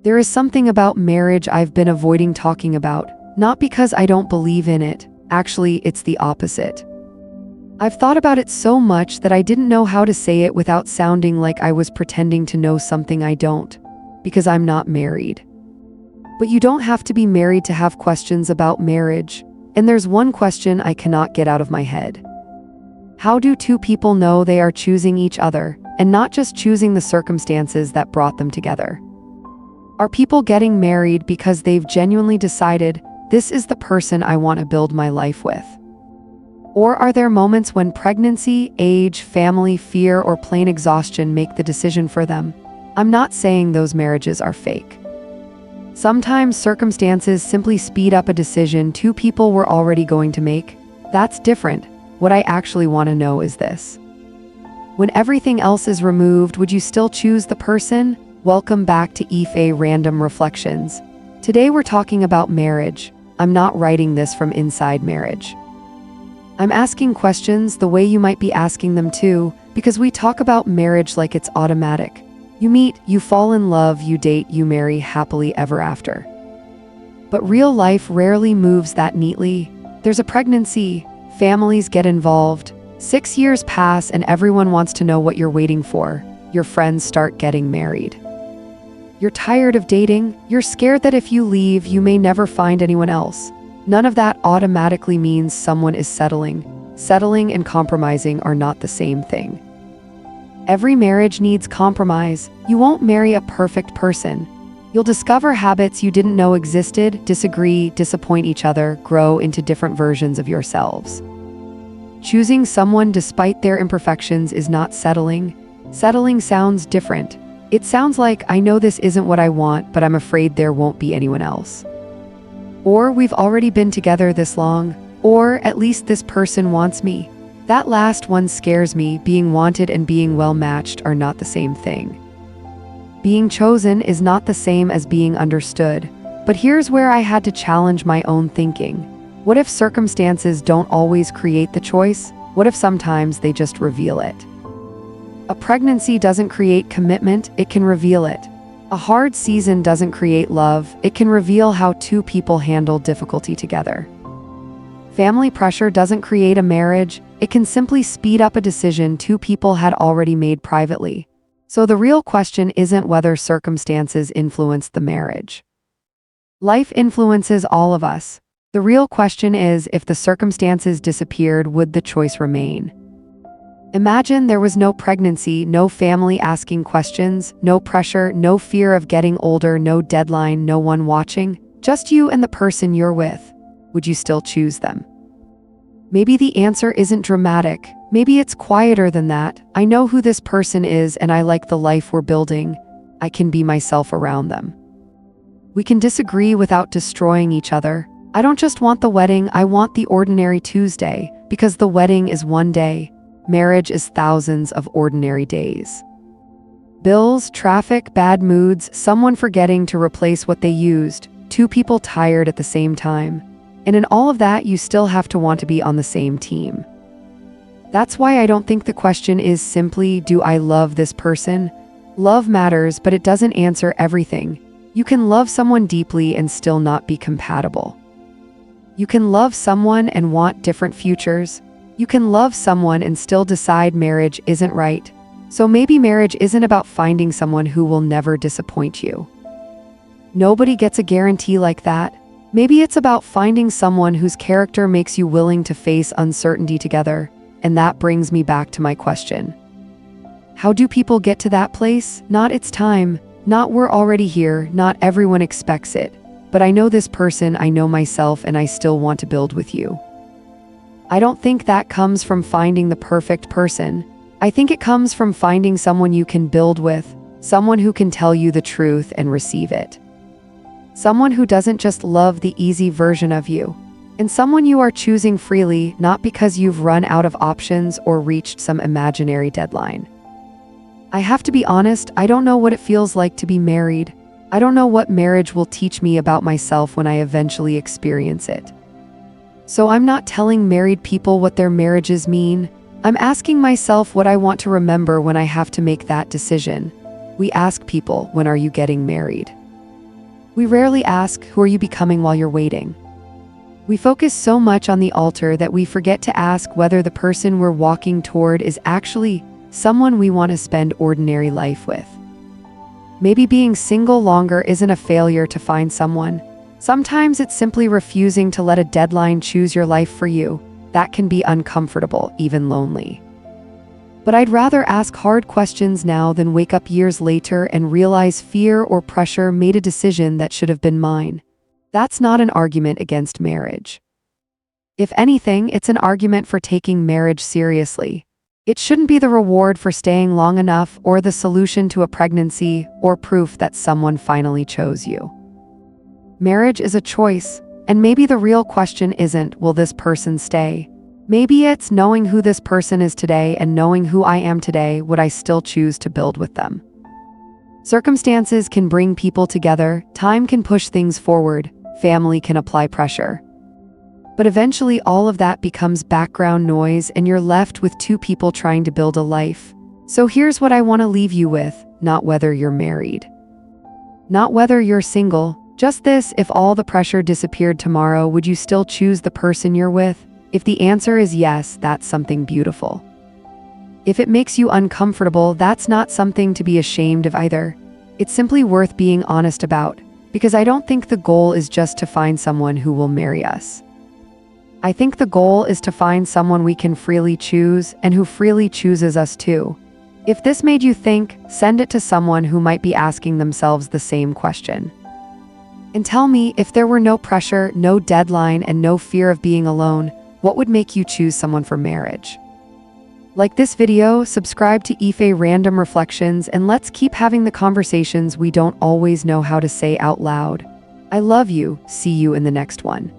There is something about marriage I've been avoiding talking about, not because I don't believe in it. Actually, it's the opposite. I've thought about it so much that I didn't know how to say it without sounding like I was pretending to know something I don't, because I'm not married. But you don't have to be married to have questions about marriage, and there's one question I cannot get out of my head. How do two people know they are choosing each other, and not just choosing the circumstances that brought them together? Are people getting married because they've genuinely decided, this is the person I want to build my life with? Or are there moments when pregnancy, age, family, fear, or plain exhaustion make the decision for them? I'm not saying those marriages are fake. Sometimes circumstances simply speed up a decision two people were already going to make. That's different. What I actually want to know is this. When everything else is removed, would you still choose the person? Welcome back to Ife Random Reflections. Today we're talking about marriage. I'm not writing this from inside marriage. I'm asking questions the way you might be asking them too, because we talk about marriage like it's automatic. You meet, you fall in love, you date, you marry happily ever after. But real life rarely moves that neatly. There's a pregnancy, families get involved, 6 years pass and everyone wants to know what you're waiting for. Your friends start getting married. You're tired of dating, you're scared that if you leave, you may never find anyone else. None of that automatically means someone is settling. Settling and compromising are not the same thing. Every marriage needs compromise. You won't marry a perfect person. You'll discover habits you didn't know existed, disagree, disappoint each other, grow into different versions of yourselves. Choosing someone despite their imperfections is not settling. Settling sounds different. It sounds like, I know this isn't what I want, but I'm afraid there won't be anyone else. Or we've already been together this long, or at least this person wants me. That last one scares me. Being wanted and being well matched are not the same thing. Being chosen is not the same as being understood. But here's where I had to challenge my own thinking. What if circumstances don't always create the choice? What if sometimes they just reveal it? A pregnancy doesn't create commitment, it can reveal it. A hard season doesn't create love, it can reveal how two people handle difficulty together. Family pressure doesn't create a marriage, it can simply speed up a decision two people had already made privately. So the real question isn't whether circumstances influenced the marriage. Life influences all of us. The real question is, if the circumstances disappeared, would the choice remain? Imagine there was no pregnancy, no family asking questions, no pressure, no fear of getting older, no deadline, no one watching, just you and the person you're with. Would you still choose them? Maybe the answer isn't dramatic. Maybe it's quieter than that. I know who this person is and I like the life we're building. I can be myself around them. We can disagree without destroying each other. I don't just want the wedding, I want the ordinary Tuesday, because the wedding is one day. Marriage is thousands of ordinary days. Bills, traffic, bad moods, someone forgetting to replace what they used, two people tired at the same time. And in all of that, you still have to want to be on the same team. That's why I don't think the question is simply, do I love this person? Love matters, but it doesn't answer everything. You can love someone deeply and still not be compatible. You can love someone and want different futures. You can love someone and still decide marriage isn't right. So maybe marriage isn't about finding someone who will never disappoint you. Nobody gets a guarantee like that. Maybe it's about finding someone whose character makes you willing to face uncertainty together. And that brings me back to my question. How do people get to that place? Not it's time, not we're already here, not everyone expects it. But I know this person, I know myself, and I still want to build with you. I don't think that comes from finding the perfect person. I think it comes from finding someone you can build with, someone who can tell you the truth and receive it. Someone who doesn't just love the easy version of you. And someone you are choosing freely, not because you've run out of options or reached some imaginary deadline. I have to be honest, I don't know what it feels like to be married. I don't know what marriage will teach me about myself when I eventually experience it. So I'm not telling married people what their marriages mean. I'm asking myself what I want to remember when I have to make that decision. We ask people, when are you getting married? We rarely ask, who are you becoming while you're waiting? We focus so much on the altar that we forget to ask whether the person we're walking toward is actually someone we want to spend ordinary life with. Maybe being single longer isn't a failure to find someone. Sometimes it's simply refusing to let a deadline choose your life for you. That can be uncomfortable, even lonely. But I'd rather ask hard questions now than wake up years later and realize fear or pressure made a decision that should have been mine. That's not an argument against marriage. If anything, it's an argument for taking marriage seriously. It shouldn't be the reward for staying long enough, or the solution to a pregnancy, or proof that someone finally chose you. Marriage is a choice, and maybe the real question isn't, will this person stay? Maybe it's, knowing who this person is today and knowing who I am today, would I still choose to build with them? Circumstances can bring people together, time can push things forward, family can apply pressure. But eventually all of that becomes background noise and you're left with two people trying to build a life. So here's what I want to leave you with, not whether you're married. Not whether you're single, just this: if all the pressure disappeared tomorrow, would you still choose the person you're with? If the answer is yes, that's something beautiful. If it makes you uncomfortable, that's not something to be ashamed of either. It's simply worth being honest about, because I don't think the goal is just to find someone who will marry us. I think the goal is to find someone we can freely choose and who freely chooses us too. If this made you think, send it to someone who might be asking themselves the same question. And tell me, if there were no pressure, no deadline, and no fear of being alone, what would make you choose someone for marriage? Like this video, subscribe to Ife Random Reflections, and let's keep having the conversations we don't always know how to say out loud. I love you. See you in the next one.